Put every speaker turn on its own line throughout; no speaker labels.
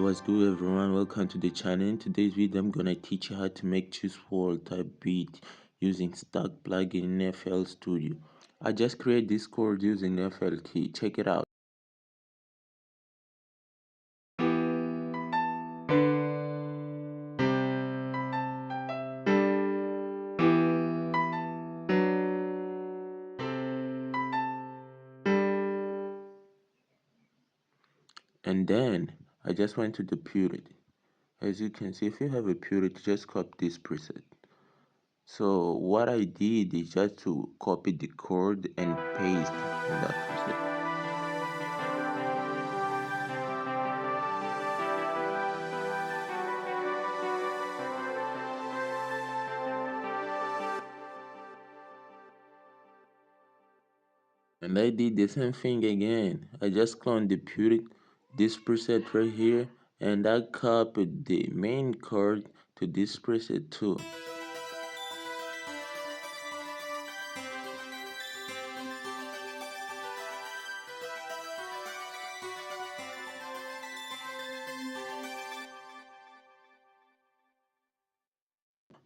What's good everyone? Welcome to the channel. In today's video I'm gonna teach you how to make choose world type beat using stock plugin in FL Studio. I just created this chord using FL key. Check it out. And then I just went to the purity. As you can see, if you have a purity, just copy this preset. So what I did is just to copy the chord and paste in that preset. And I did the same thing again. I just cloned the purity, this preset right here, and I copied the main chord to this preset too.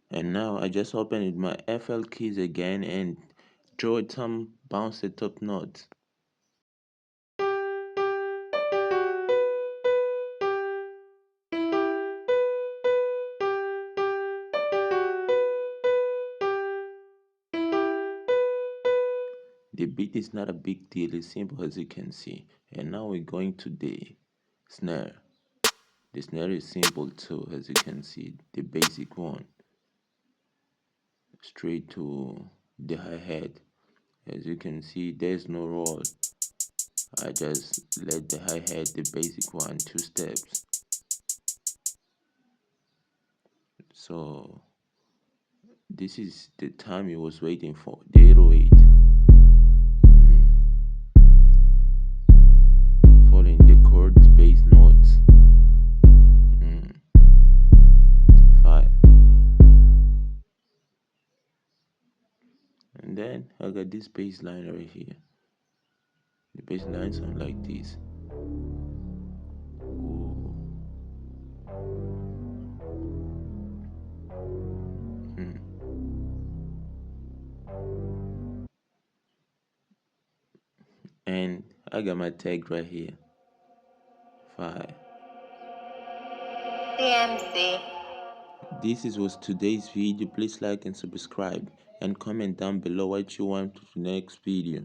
And now I just opened my FL keys again and draw some bounce top notes. The beat is not a big deal, it's simple as you can see. And now we're going to the snare. The snare is simple too, as you can see, the basic one. Straight to the hi-hat. As you can see, there's no roll. I just let the hi-hat, the basic one, 2 steps. So this is the time he was waiting for, the 808. Following the chords, bass notes. 5. And then I got this bass line right here. The bass line sound like this. Ooh. And I got my tag right here. 5.
DMC.
This was today's video. Please like and subscribe and comment down below what you want for the next video.